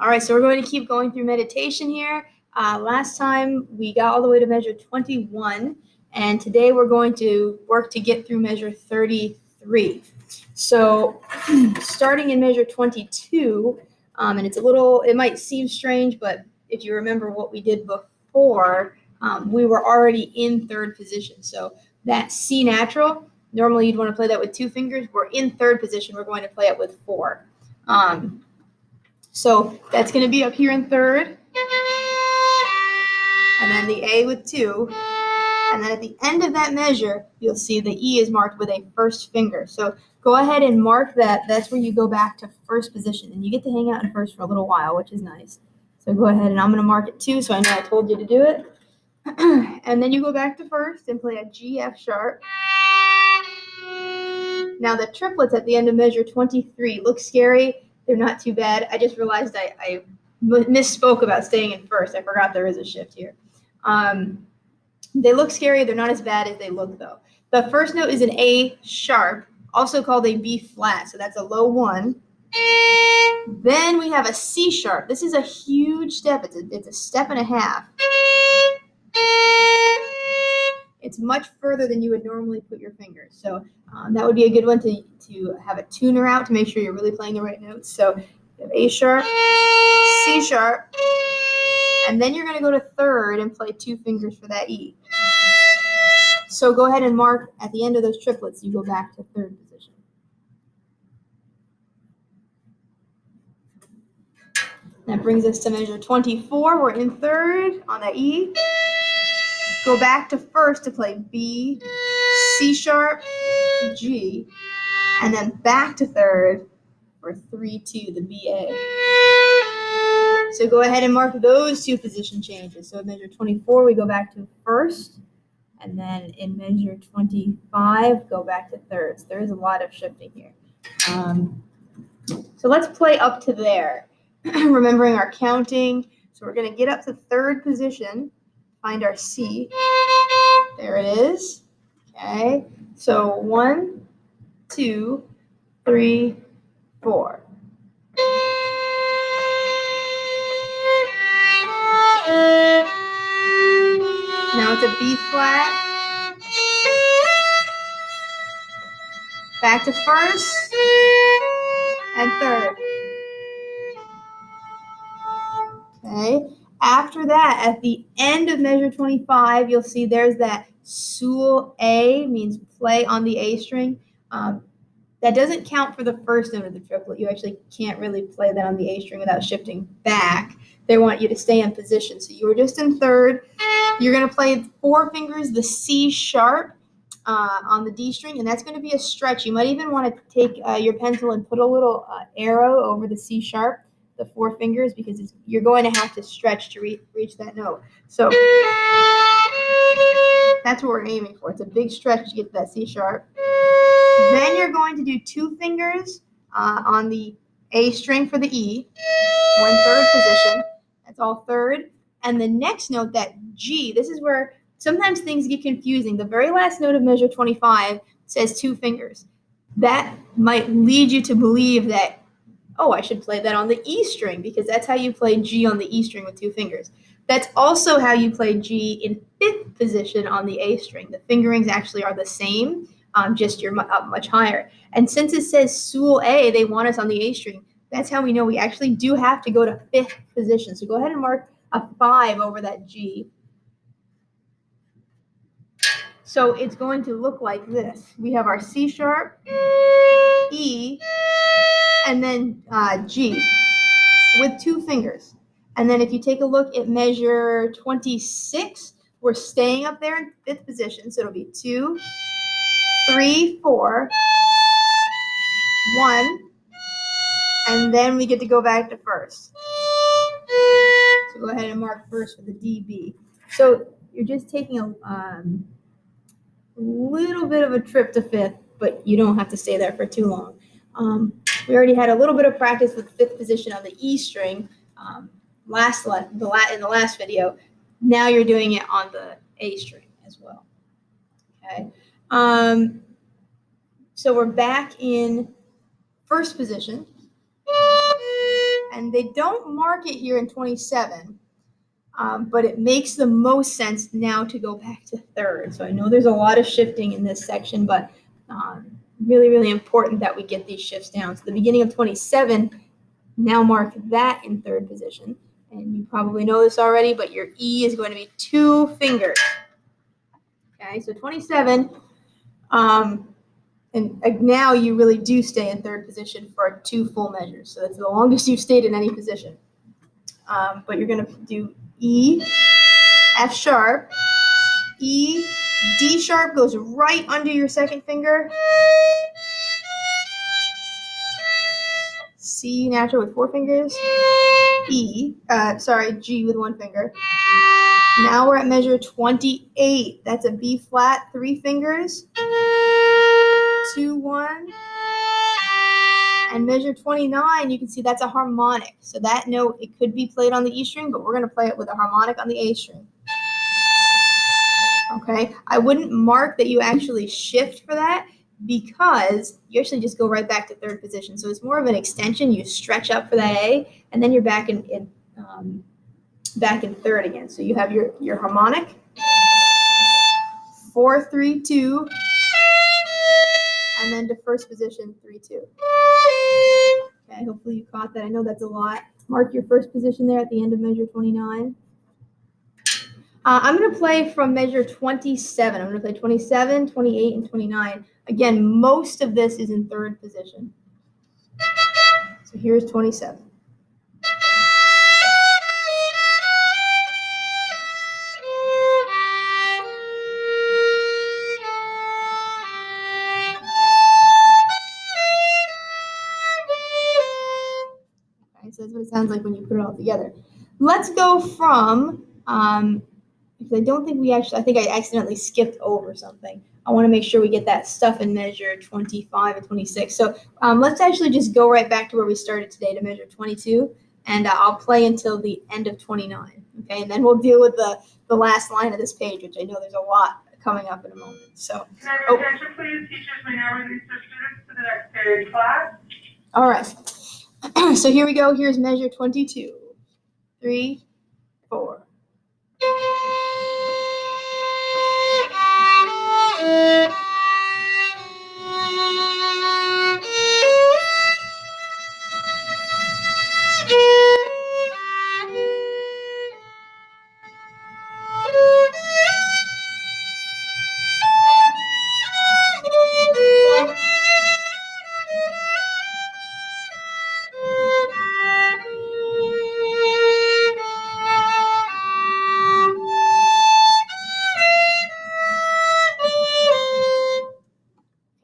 All right, so we're going to keep going through meditation here. Last time we got all the way to measure 21, and today we're going to work to get through measure 33. So starting in measure 22, and it might seem strange, but if you remember what we did before, we were already in third position. So that C natural, normally you'd want to play that with 2 fingers. We're in third position. We're going to play it with 4. So that's going to be up here in third, and then the A with 2, and then at the end of that measure, you'll see the E is marked with a first finger. So go ahead and mark that. That's where you go back to first position, and you get to hang out in first for a little while, which is nice. So go ahead, and I'm going to mark it 2, so I know I told you to do it. And then you go back to first and play a G, F sharp. Now the triplets at the end of measure 23 look scary. They're not too bad. I just realized I misspoke about staying in first. I forgot there is a shift here. They look scary. They're not as bad as they look, though. The first note is an A sharp, also called a B flat, so that's a low 1. Then we have a C sharp. This is a huge step. It's a step and a half. It's much further than you would normally put your fingers. So that would be a good one to have a tuner out to make sure you're really playing the right notes. So you have A sharp, C sharp, and then you're going to go to third and play 2 fingers for that E. So go ahead and mark at the end of those triplets, you go back to third position. That brings us to measure 24. We're in third on that E. Go back to first to play B, C sharp, G, and then back to third for 3-2, the BA. So go ahead and mark those 2 position changes. So in measure 24, we go back to first, and then in measure 25, go back to third. So there is a lot of shifting here. So let's play up to there, remembering our counting. So we're going to get up to third position, find our C. There it is. Okay. So 1, 2, 3, 4. Now it's a B flat. Back to first and third. Okay. After that, at the end of measure 25, you'll see there's that sul A, means play on the A string. That doesn't count for the first note of the triplet. You actually can't really play that on the A string without shifting back. They want you to stay in position. So you were just in third. You're going to play 4 fingers, the C sharp on the D string, and that's going to be a stretch. You might even want to take your pencil and put a little arrow over the C sharp, the 4 fingers, because you're going to have to stretch to reach that note. So that's what we're aiming for. It's a big stretch to get to that C sharp. Then you're going to do 2 fingers on the A string for the E. We're in third position. That's all third. And the next note, that G, this is where sometimes things get confusing. The very last note of measure 25 says 2 fingers. That might lead you to believe that, oh, I should play that on the E string, because that's how you play G on the E string with 2 fingers. That's also how you play G in 5th position on the A string. The fingerings actually are the same. Just you're up much higher. And since it says sul A, they want us on the A string. That's how we know we actually do have to go to 5th position. So go ahead and mark a 5 over that G. So it's going to look like this. We have our C sharp, E, and then G with 2 fingers. And then if you take a look at measure 26, we're staying up there in 5th position. So it'll be 2, 3, 4, 1, and then we get to go back to first. So go ahead and mark first with the DB. So you're just taking a little bit of a trip to 5th, but you don't have to stay there for too long. We already had a little bit of practice with 5th position on the E string in the last video. Now you're doing it on the A string as well. Okay. So we're back in first position. And they don't mark it here in 27, but it makes the most sense now to go back to third. So I know there's a lot of shifting in this section, but really, really important that we get these shifts down. So the beginning of 27, now mark that in third position. And you probably know this already, but your E is going to be 2 fingers. Okay, so 27, and now you really do stay in third position for 2 full measures. So that's the longest you've stayed in any position. But you're going to do E, F sharp, E, D sharp goes right under your second finger. C natural with 4 fingers. G with 1 finger. Now we're at measure 28. That's a B flat, 3 fingers. 2, 1. And measure 29, you can see that's a harmonic. So that note, it could be played on the E string, but we're going to play it with a harmonic on the A string. Okay, I wouldn't mark that you actually shift for that because you actually just go right back to third position. So it's more of an extension. You stretch up for that A, and then you're back in third again. So you have your harmonic, 4, 3, 2, and then to first position, 3, 2. Okay, hopefully you caught that. I know that's a lot. Mark your first position there at the end of measure 29. I'm going to play from measure 27. I'm going to play 27, 28, and 29. Again, most of this is in third position. So here's 27. Okay, so that's what it sounds like when you put it all together. Let's go from, because I don't think I think I accidentally skipped over something. I want to make sure we get that stuff in measure 25 and 26. So let's actually just go right back to where we started today to measure 22, and I'll play until the end of 29. Okay, and then we'll deal with the last line of this page, which I know there's a lot coming up in a moment. So, can I have attention, please? Teachers may now release their students to the next period class. All right. So here we go. Here's measure 22. 3, 4.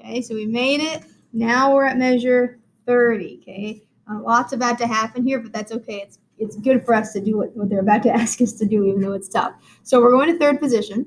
Okay, so we made it. Now we're at measure 30. Okay, lots about to happen here, but that's okay. It's good for us to do what they're about to ask us to do, even though it's tough. So we're going to third position,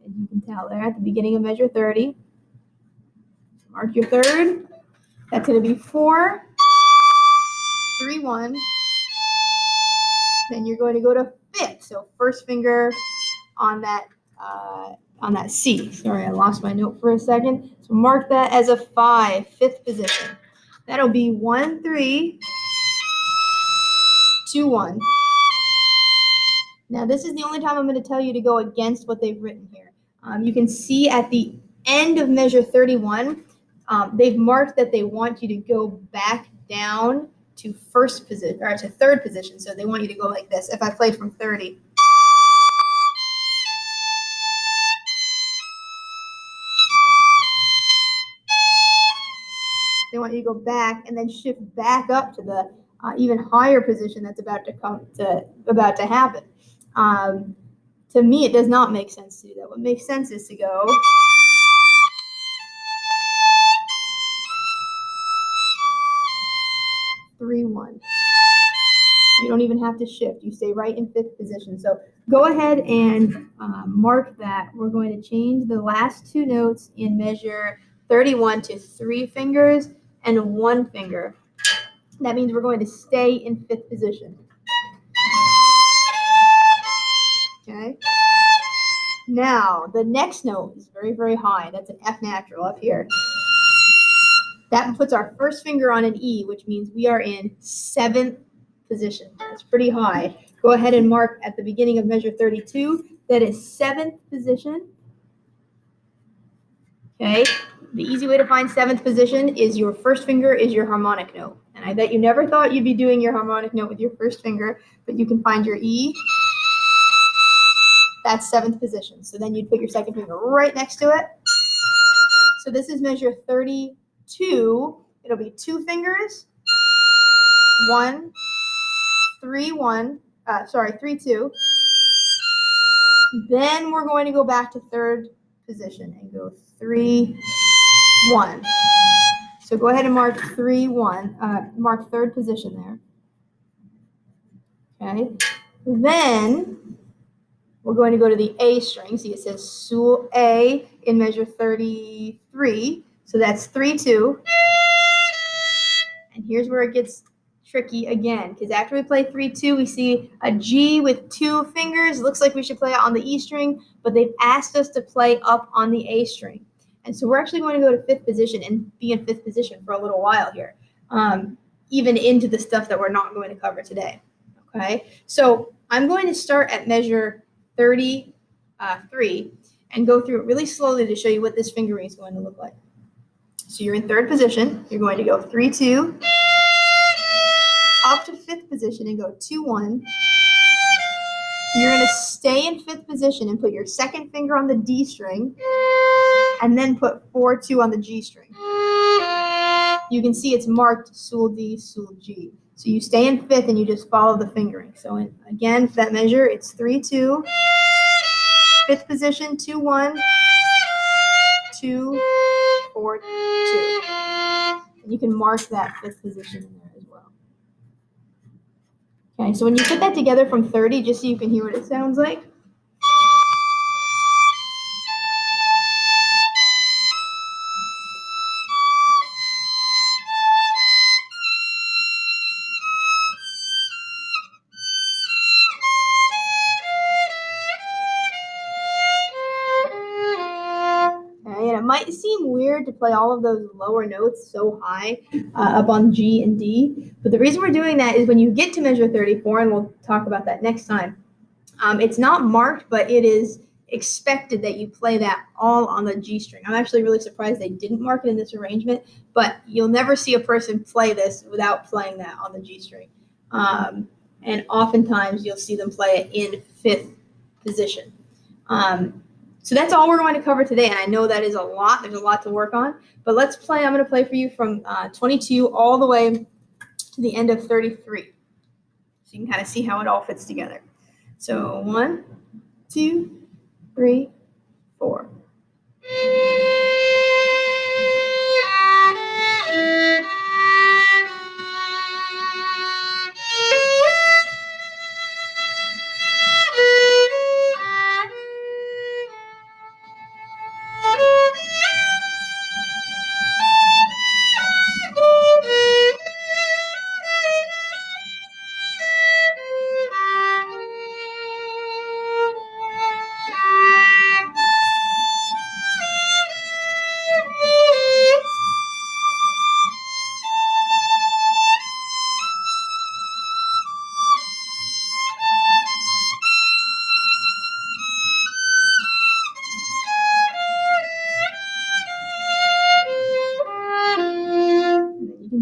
as you can tell there at the beginning of measure 30. Mark your third. That's going to be 4, 3, 1. Then you're going to go to fifth. So first finger on that C. Sorry, I lost my note for a second. So mark that as a 5, fifth position. That'll be 1, 3, 2, 1. Now this is the only time I'm going to tell you to go against what they've written here. You can see at the end of measure 31, they've marked that they want you to go back down to first position or to third position. So they want you to go like this. If I play from 30. They want you to go back and then shift back up to the even higher position that's about to happen. To me, it does not make sense to do that. What makes sense is to go three, 1. You don't even have to shift. You stay right in fifth position. So go ahead and mark that. We're going to change the last 2 notes in measure 31 to 3 fingers and 1 finger. That means we're going to stay in fifth position. Okay. Now, the next note is very, very high. That's an F natural up here. That puts our first finger on an E, which means we are in 7th position. That's pretty high. Go ahead and mark at the beginning of measure 32. That is 7th position. Okay. The easy way to find 7th position is your first finger is your harmonic note. And I bet you never thought you'd be doing your harmonic note with your first finger, but you can find your E. That's 7th position. So then you'd put your second finger right next to it. So this is measure 32. It'll be 2 fingers. 1, 3, 1. 3, 2. Then we're going to go back to 3rd position and go 3, 1. So go ahead and mark 3, 1. Mark 3rd position there. Okay. Then we're going to go to the A string. See, it says Sul A in measure 33. So that's 3, 2. And here's where it gets tricky again, because after we play 3, 2, we see a G with 2 fingers. It looks like we should play it on the E string, but they've asked us to play up on the A string. And so we're actually going to go to 5th position and be in 5th position for a little while here, even into the stuff that we're not going to cover today. Okay, so I'm going to start at measure 33 and go through it really slowly to show you what this fingering is going to look like. So you're in 3rd position. You're going to go 3, 2, up to 5th position and go 2, 1. You're going to stay in 5th position and put your second finger on the D string and then put 4, 2 on the G string. You can see it's marked Sul D, Sul G. So you stay in 5th and you just follow the fingering. So again, for that measure, it's 3, 2, 5th position, 2, 1, 2, 4, 2. And you can mark that 5th position in there as well. Okay, so when you put that together from 30, just so you can hear what it sounds like. And it might seem weird to play all of those lower notes so high up on G and D, but the reason we're doing that is when you get to measure 34, and we'll talk about that next time, it's not marked, but it is expected that you play that all on the G string. I'm actually really surprised they didn't mark it in this arrangement, but you'll never see a person play this without playing that on the G string. And oftentimes you'll see them play it in 5th position. So that's all we're going to cover today, and I know that is a lot. There's a lot to work on, but let's play. I'm going to play for you from 22 all the way to the end of 33, so you can kind of see how it all fits together. So 1, 2, 3, 4.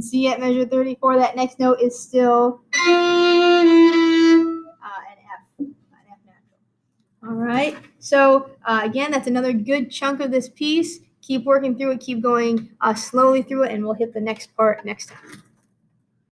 See at measure 34, that next note is still an F natural. All right. So again, that's another good chunk of this piece. Keep working through it. Keep going slowly through it, and we'll hit the next part next time.